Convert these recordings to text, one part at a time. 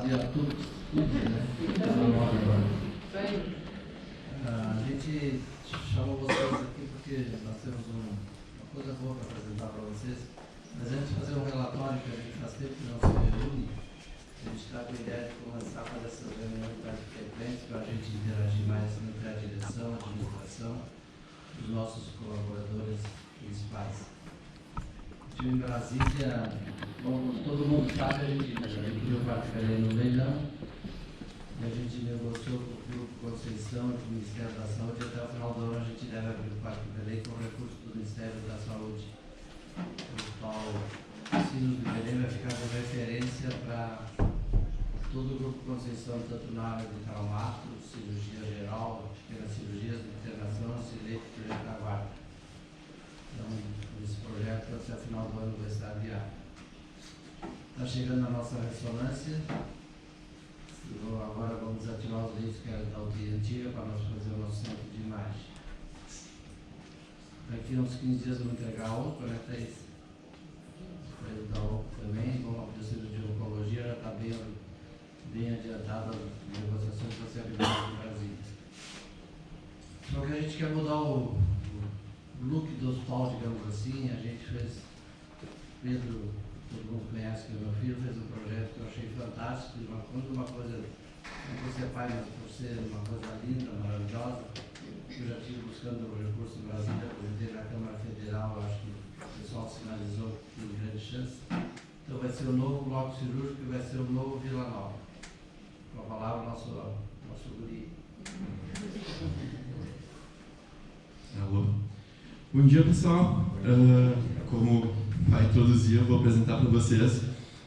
tarde a todos, né? A gente chamou vocês aqui porque nós temos uma coisa boa para apresentar para vocês. Mas antes de fazer um relatório que a gente faz tempo que não se reúne, a gente está com a ideia de começar a fazer essas reuniões mais frequentes para a gente interagir mais entre a direção, a administração, os nossos colaboradores principais. Estive em Brasília, como todo mundo sabe, a gente adquiriu o Parque Belém no leilão e a gente negociou com o Grupo Conceição e com o Ministério da Saúde. Até o final do ano a gente deve abrir o Parque Belém com recurso do Ministério da Saúde. O qual o Sinos de Belém vai ficar de referência para todo o Grupo Conceição, tanto na área de traumato, cirurgia geral, pequenas cirurgias de internação, auxiliar e retaguarda. Então, esse projeto até o final do ano vai estar viável. Está chegando a nossa ressonância. Agora vamos ativar os leitos que eram da UTI antiga para nós fazer o nosso centro de imagem. Daqui a uns 15 dias vamos entregar a OPA, né, Thaís? O da OPA também, como a professora de oncologia já está bem adiantada as negociações para ser habilitada no Brasil. Só que a gente quer mudar o look do hospital, digamos assim. A gente fez, Pedro, todo mundo conhece que é meu filho, fez um projeto que eu achei fantástico, uma coisa, não por ser pai, mas por ser uma coisa linda, maravilhosa. Eu já estive buscando o recurso em Brasília, apresentei na Câmara Federal, acho que o pessoal sinalizou que tem grande chance. Então vai ser o novo bloco cirúrgico e vai ser o novo Vila Nova. Com a palavra, nosso guri. Alô. Bom dia, pessoal. Como vai introduzir, eu vou apresentar para vocês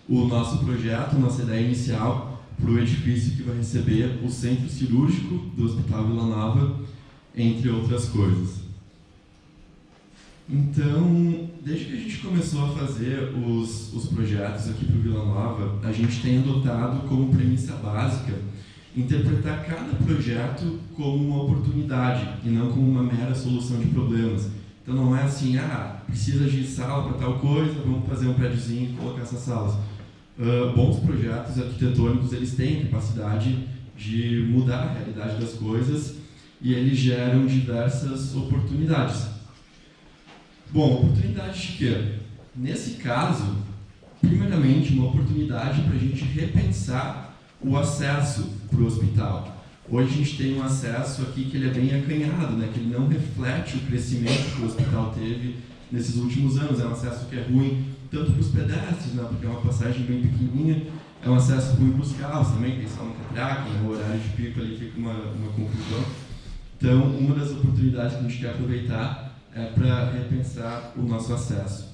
o nosso projeto, nossa ideia inicial para o edifício que vai receber o centro cirúrgico do Hospital Vila Nova, entre outras coisas. Então, desde que a gente começou a fazer os projetos aqui para o Vila Nova, a gente tem adotado como premissa básica interpretar cada projeto como uma oportunidade e não como uma mera solução de problemas. Então não é assim, precisa de sala para tal coisa, vamos fazer um prédiozinho e colocar essas salas. Bons projetos arquitetônicos, eles têm capacidade de mudar a realidade das coisas e eles geram diversas oportunidades. Bom, oportunidade de quê? Nesse caso, primeiramente, uma oportunidade para a gente repensar o acesso para o hospital. Hoje a gente tem um acesso aqui que ele é bem acanhado, né? Que ele não reflete o crescimento que o hospital teve nesses últimos anos. É um acesso que é ruim tanto para os pedestres, né? Porque é uma passagem bem pequenininha, é um acesso ruim para os carros também, que eles falam que atraca, no horário de pico ali fica uma confusão. Então, uma das oportunidades que a gente quer aproveitar é para repensar o nosso acesso.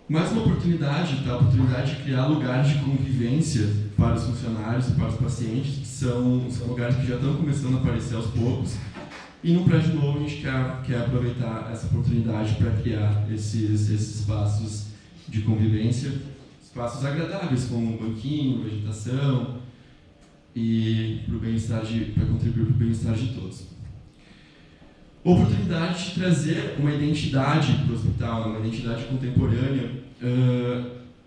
Mais uma oportunidade, a oportunidade de criar lugares de convivência para os funcionários e para os pacientes, que são lugares que já estão começando a aparecer aos poucos. E no prédio novo a gente quer aproveitar essa oportunidade para criar esses espaços de convivência, espaços agradáveis, como banquinho, vegetação, e para contribuir para o bem-estar de todos. Oportunidade de trazer uma identidade para o hospital, uma identidade contemporânea.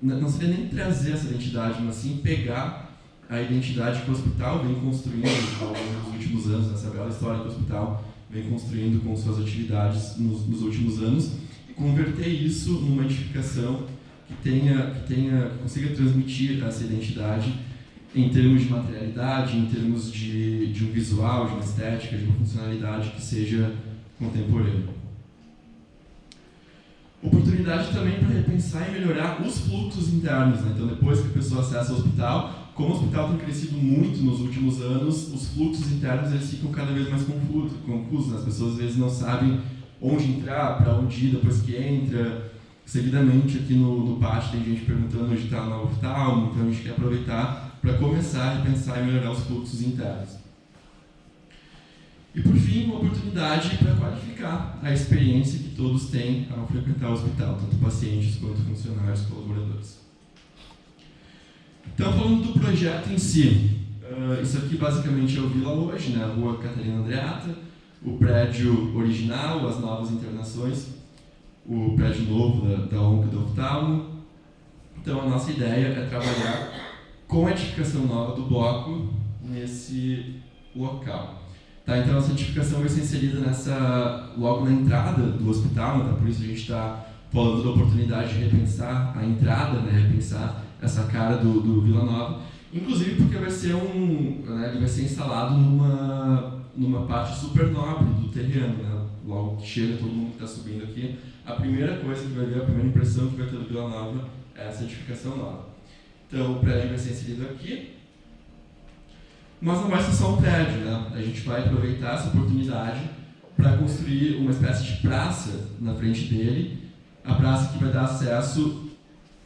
Não seria nem trazer essa identidade, mas sim pegar a identidade que o hospital vem construindo ao longo dos últimos anos, essa bela história que o hospital vem construindo com suas atividades nos últimos anos, e converter isso numa edificação que consiga transmitir essa identidade em termos de materialidade, em termos de um visual, de uma estética, de uma funcionalidade que seja contemporânea. Oportunidade também para repensar e melhorar os fluxos internos, né? Então, depois que a pessoa acessa o hospital, como o hospital tem crescido muito nos últimos anos, os fluxos internos eles ficam cada vez mais confusos, né? As pessoas às vezes não sabem onde entrar, para onde ir depois que entra. Seguidamente, aqui no pátio tem gente perguntando onde está no hospital, então a gente quer aproveitar para começar a repensar e melhorar os fluxos internos. E por fim, uma oportunidade para qualificar a experiência que todos têm ao frequentar o hospital, tanto pacientes quanto funcionários, colaboradores. Então, falando do projeto em si, isso aqui basicamente é o Vila hoje, né? A Rua Catarina Andreatta, o prédio original, as novas internações, o prédio novo da ONG do Oftalmo, Então, a nossa ideia é trabalhar com a edificação nova do bloco nesse local. Tá, então, essa edificação vai ser inserida logo na entrada do hospital, tá? Por isso a gente está falando da oportunidade de repensar a entrada, né? Repensar essa cara do Vila Nova, inclusive porque vai ser ele vai ser instalado numa parte super nobre do terreno, né? Logo que chega todo mundo que está subindo aqui, a primeira coisa que vai ver, a primeira impressão que vai ter do Vila Nova é essa edificação nova. Então o prédio vai ser inserido aqui, mas não vai ser só um prédio, né? A gente vai aproveitar essa oportunidade para construir uma espécie de praça na frente dele, a praça que vai dar acesso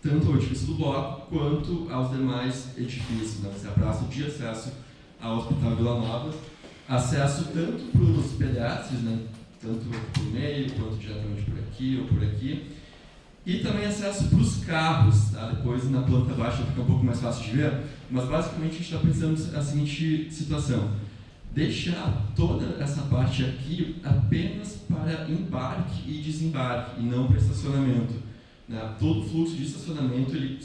tanto ao edifício do bloco quanto aos demais edifícios, né? Vai ser a praça de acesso ao Hospital Vila Nova, acesso tanto para os pedestres, né? Tanto por meio quanto diretamente por aqui ou por aqui, e também acesso para os carros, tá? Depois na planta baixa fica um pouco mais fácil de ver, mas basicamente a gente está pensando a seguinte situação: deixar toda essa parte aqui apenas para embarque e desembarque, e não para estacionamento, né? Todo o fluxo de estacionamento ele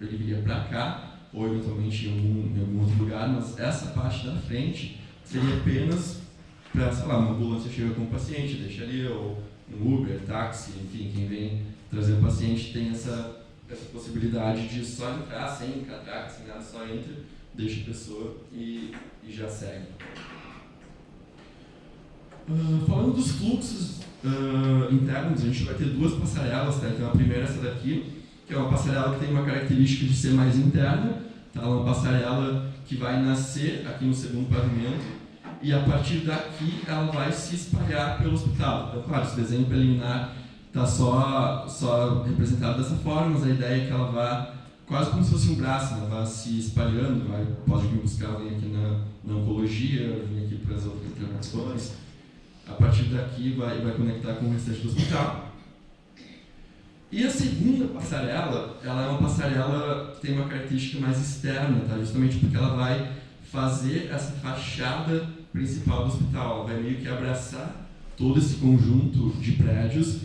viria para cá, ou eventualmente em algum outro lugar, mas essa parte da frente seria apenas para, sei lá, uma ambulância chega com um paciente, deixa ali, ou um Uber, táxi, enfim, quem vem trazer o paciente tem essa possibilidade de só entrar sem catraca, sem nada, só entra, deixa a pessoa e já segue. Falando dos fluxos internos, a gente vai ter duas passarelas, tá? Então a primeira é essa daqui, que é uma passarela que tem uma característica de ser mais interna, tá? Uma passarela que vai nascer aqui no segundo pavimento, e a partir daqui ela vai se espalhar pelo hospital. Então, claro, esse desenho preliminar está só representado dessa forma, mas a ideia é que ela vá quase como se fosse um braço, né? Vá se espalhando, pode vir buscar alguém aqui na oncologia, vir aqui para as outras internações. A partir daqui vai conectar com o restante do hospital. E a segunda passarela, ela é uma passarela que tem uma característica mais externa, tá? Justamente porque ela vai fazer essa fachada principal do hospital, ela vai meio que abraçar todo esse conjunto de prédios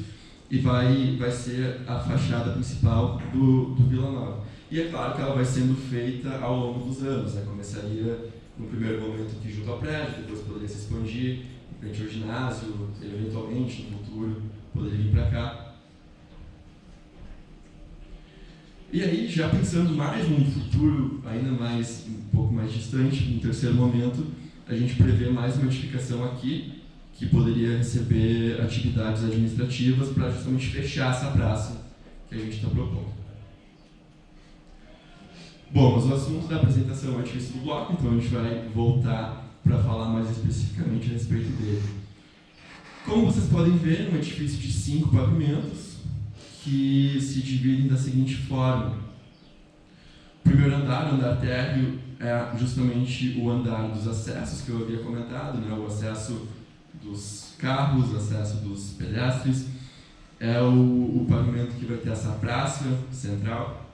e vai ser a fachada principal do Vila Nova. E é claro que ela vai sendo feita ao longo dos anos, né? Começaria no primeiro momento aqui junto ao prédio, depois poderia se expandir em frente ao ginásio, eventualmente no futuro poderia vir para cá. E aí, já pensando mais num futuro ainda mais, um pouco mais distante, no terceiro momento, a gente prevê mais uma edificação aqui, que poderia receber atividades administrativas para justamente fechar essa praça que a gente está propondo. Bom, mas o assunto da apresentação é o edifício do bloco, então a gente vai voltar para falar mais especificamente a respeito dele. Como vocês podem ver, é um edifício de 5 pavimentos, que se dividem da seguinte forma. O primeiro andar, o andar térreo, é justamente o andar dos acessos que eu havia comentado, né? O acesso dos carros, o acesso dos pedestres. É o pavimento que vai ter essa praça central.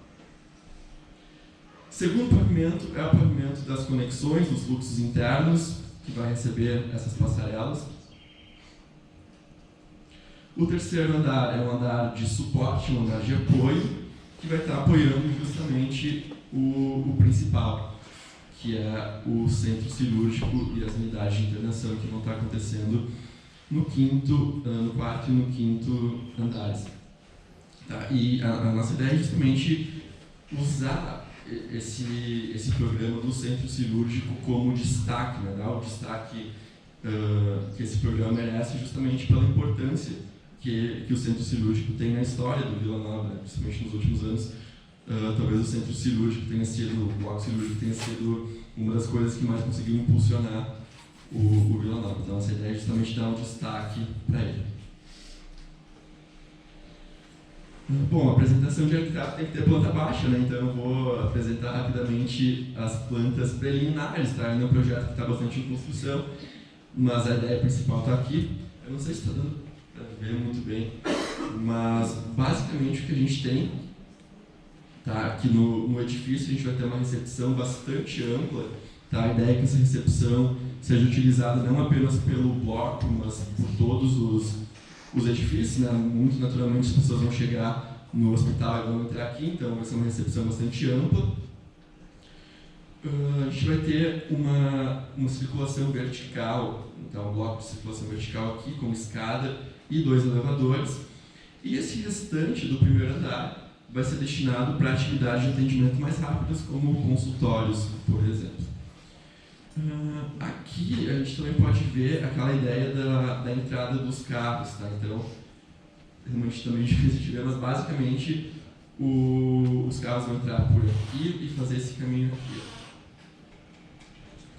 O segundo pavimento é o pavimento das conexões, dos fluxos internos, que vai receber essas passarelas. O terceiro andar é um andar de suporte, um andar de apoio, que vai estar apoiando justamente o principal, que é o centro cirúrgico e as unidades de internação que vão estar acontecendo no quarto e no quinto andares. Tá? E a nossa ideia é justamente usar esse programa do centro cirúrgico como destaque, né? Dar o destaque que esse programa merece justamente pela importância que o centro cirúrgico tem na história do Vila Nova, né? Principalmente nos últimos anos. Talvez o centro cirúrgico tenha sido, o bloco cirúrgico tenha sido uma das coisas que mais conseguiu impulsionar o Vila Nova. Então, essa ideia é justamente dar um destaque para ele. Bom, a apresentação de arquiteto tem que ter planta baixa, né? Então eu vou apresentar rapidamente as plantas preliminares, tá? Ainda é um projeto que está bastante em construção, mas a ideia principal está aqui. Eu não sei se está dando para ver muito bem, mas basicamente o que a gente tem, tá? Aqui no edifício a gente vai ter uma recepção bastante ampla, tá? A ideia é que essa recepção seja utilizada não apenas pelo bloco, mas por todos os edifícios, né? Muito naturalmente as pessoas vão chegar no hospital e vão entrar aqui, então vai ser uma recepção bastante ampla. A gente vai ter uma circulação vertical, então um bloco de circulação vertical aqui com escada e 2 elevadores. E esse restante do primeiro andar vai ser destinado para atividades de atendimento mais rápidas, como consultórios, por exemplo. Aqui a gente também pode ver aquela ideia da entrada dos carros, tá? Então, realmente também é difícil de ver, mas basicamente os carros vão entrar por aqui e fazer esse caminho aqui,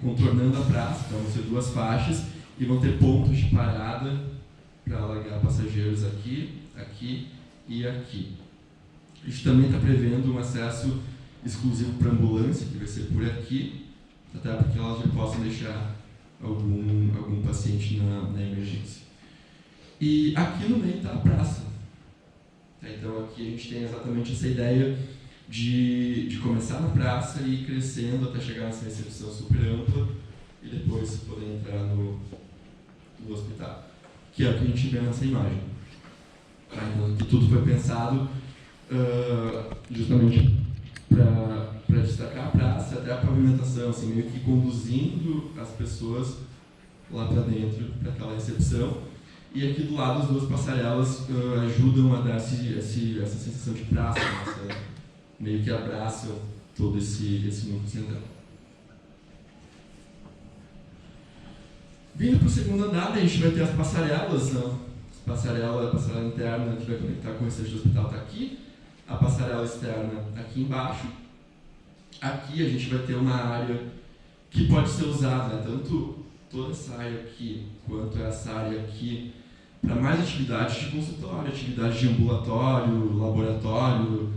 contornando a praça. Então vão ser 2 faixas e vão ter pontos de parada para largar passageiros aqui, aqui e aqui. A gente também está prevendo um acesso exclusivo para ambulância, que vai ser por aqui, até porque elas já possam deixar algum paciente na emergência. E aqui no meio está a praça. Então aqui a gente tem exatamente essa ideia de começar na praça e ir crescendo até chegar nessa recepção super ampla e depois poder entrar no hospital, que é o que a gente vê nessa imagem. Então aqui tudo foi pensado justamente para destacar a praça, até a pavimentação, assim, meio que conduzindo as pessoas lá para dentro, para aquela recepção. E aqui do lado as 2 passarelas ajudam a dar essa sensação de praça, meio que abraçam todo esse núcleo central. Vindo para o segundo andar, a gente vai ter as passarelas, a passarela interna que vai conectar com o restante do hospital está aqui, a passarela externa aqui embaixo. Aqui a gente vai ter uma área que pode ser usada, né, tanto toda essa área aqui quanto essa área aqui, para mais atividades de consultório, atividades de ambulatório, laboratório,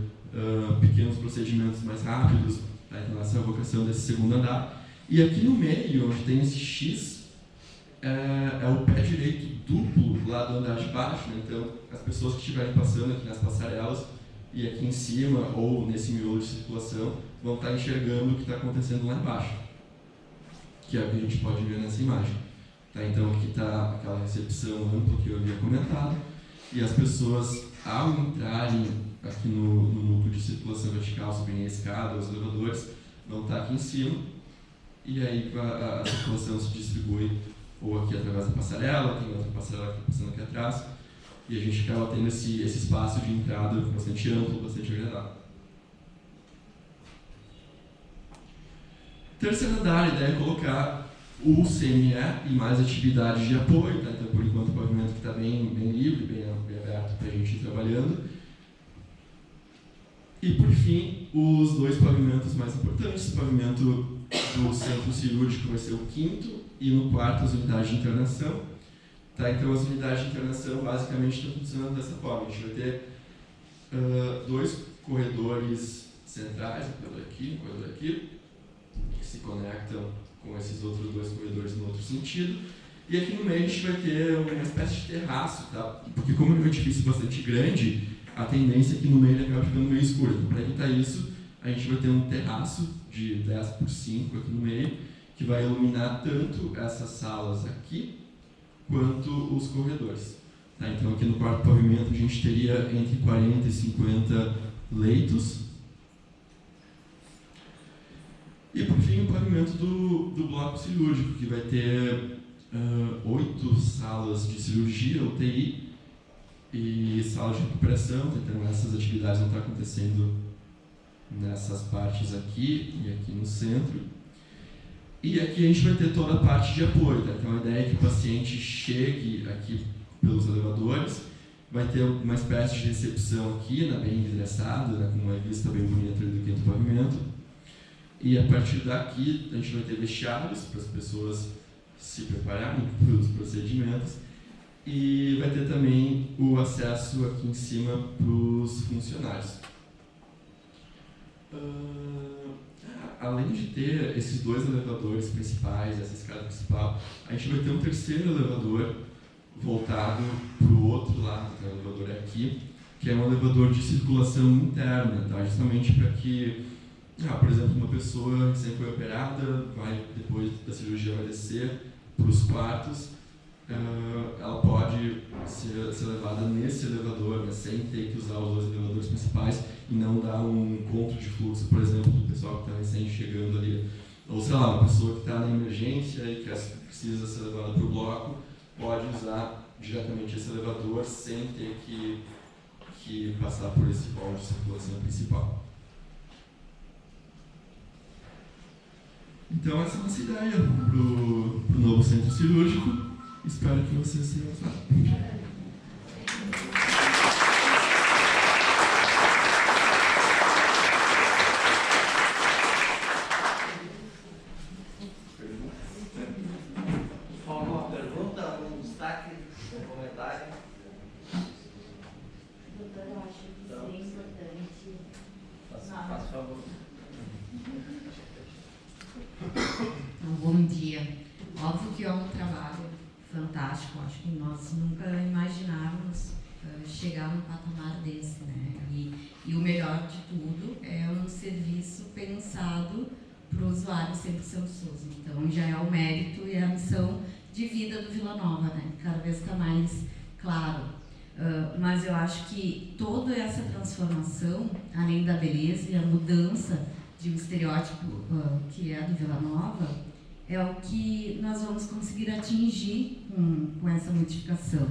pequenos procedimentos mais rápidos, tá? Então essa é a vocação desse segundo andar. E aqui no meio, onde tem esse X, é o pé direito duplo lá do andar de baixo, né? Então as pessoas que estiverem passando aqui nas passarelas e aqui em cima, ou nesse miolo de circulação, vão estar enxergando o que está acontecendo lá embaixo, que é o que a gente pode ver nessa imagem. Tá? Então aqui está aquela recepção ampla que eu havia comentado, e as pessoas, ao entrarem aqui no núcleo de circulação vertical, subirem a escada, os elevadores, vão estar aqui em cima, e aí a circulação se distribui ou aqui através da passarela, tem outra passarela que está passando aqui atrás, e a gente acaba tendo esse espaço de entrada bastante amplo, bastante agradável. Terceiro andar, a ideia é colocar o CME e mais atividades de apoio, tá? Então por enquanto o pavimento que está bem livre, bem aberto para a gente ir trabalhando. E por fim, os 2 pavimentos mais importantes, o pavimento do centro cirúrgico vai ser o 5º e no 4º as unidades de internação. Tá? Então as unidades de internação basicamente estão funcionando dessa forma. A gente vai ter 2 corredores centrais, um corredor aqui, que se conectam com esses outros 2 corredores no outro sentido. E aqui no meio a gente vai ter uma espécie de terraço, tá? Porque como é um edifício bastante grande, a tendência é que no meio ele acaba ficando meio escuro. Então, para evitar isso, a gente vai ter um terraço de 10 por 5 aqui no meio, que vai iluminar tanto essas salas aqui, quanto os corredores. Tá? Então aqui no 4º pavimento a gente teria entre 40 e 50 leitos. E por fim o pavimento do bloco cirúrgico, que vai ter 8 salas de cirurgia, UTI, e salas de recuperação. Então essas atividades vão estar acontecendo nessas partes aqui e aqui no centro. E aqui a gente vai ter toda a parte de apoio, tá? Então a ideia é que o paciente chegue aqui pelos elevadores, vai ter uma espécie de recepção aqui, bem endereçada, com uma vista bem bonita do 5º pavimento. E a partir daqui a gente vai ter vestiários para as pessoas se prepararem para os procedimentos. E vai ter também o acesso aqui em cima para os funcionários. Além de ter esses 2 elevadores principais, essa escada principal, a gente vai ter um 3º elevador voltado para o outro lado, que é o elevador aqui, que é um elevador de circulação interna, tá? Justamente para que, por exemplo, uma pessoa recém foi operada, depois da cirurgia vai descer para os quartos, ela pode ser levada nesse elevador, né, sem ter que usar os dois elevadores principais e não dar um encontro de fluxo, por exemplo, do pessoal que está recém chegando ali. Ou, sei lá, uma pessoa que está na emergência e que precisa ser levada para o bloco, pode usar diretamente esse elevador sem ter que passar por esse hall de circulação principal. Então essa é a nossa ideia para o novo centro cirúrgico. Espero que vocês tenham gostado. Alguma pergunta, algum destaque, algum comentário? Doutor, eu acho que seria importante. Faça favor. Bom dia. Óbvio que é um trabalho fantástico. Acho que nós nunca imaginávamos chegar num patamar desse, né? E o melhor de tudo é um serviço pensado para o usuário 100% SUS. Então já é o mérito e a missão de vida do Vila Nova, né? Cada vez está mais claro. Mas eu acho que toda essa transformação, além da beleza e a mudança de um estereótipo que é do Vila Nova, é o que nós vamos conseguir atingir com essa modificação.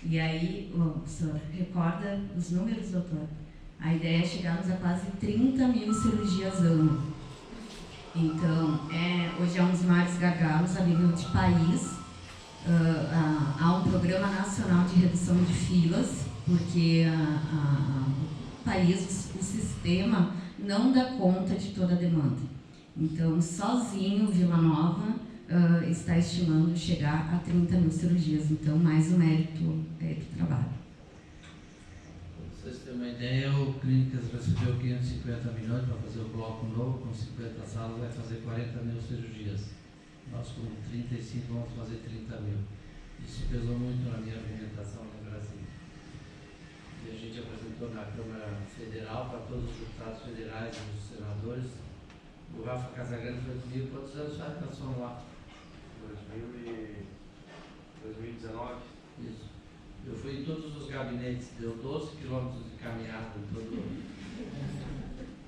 E aí, o senhor recorda os números, doutor? A ideia é chegarmos a quase 30 mil cirurgias ano. Então, hoje é um dos maiores gargalos a nível de país. Há um programa nacional de redução de filas, porque o país, o sistema, não dá conta de toda a demanda. Então, sozinho, Vila Nova está estimando chegar a 30 mil cirurgias. Então, mais um mérito do trabalho. Para vocês terem uma ideia, o Clínicas recebeu 550 milhões para fazer o bloco novo, com 50 salas, vai fazer 40 mil cirurgias. Nós, com 35, vamos fazer 30 mil. Isso pesou muito na minha argumentação no Brasil. E a gente apresentou na Câmara Federal para todos os deputados federais e os senadores. O Rafa Casagrande foi comigo. Quantos anos faz que nós fomos lá? 2019. Isso. Eu fui em todos os gabinetes, deu 12 quilômetros de caminhada todo.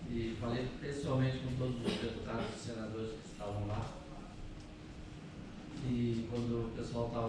E falei pessoalmente com todos os deputados e senadores que estavam lá. E quando o pessoal estava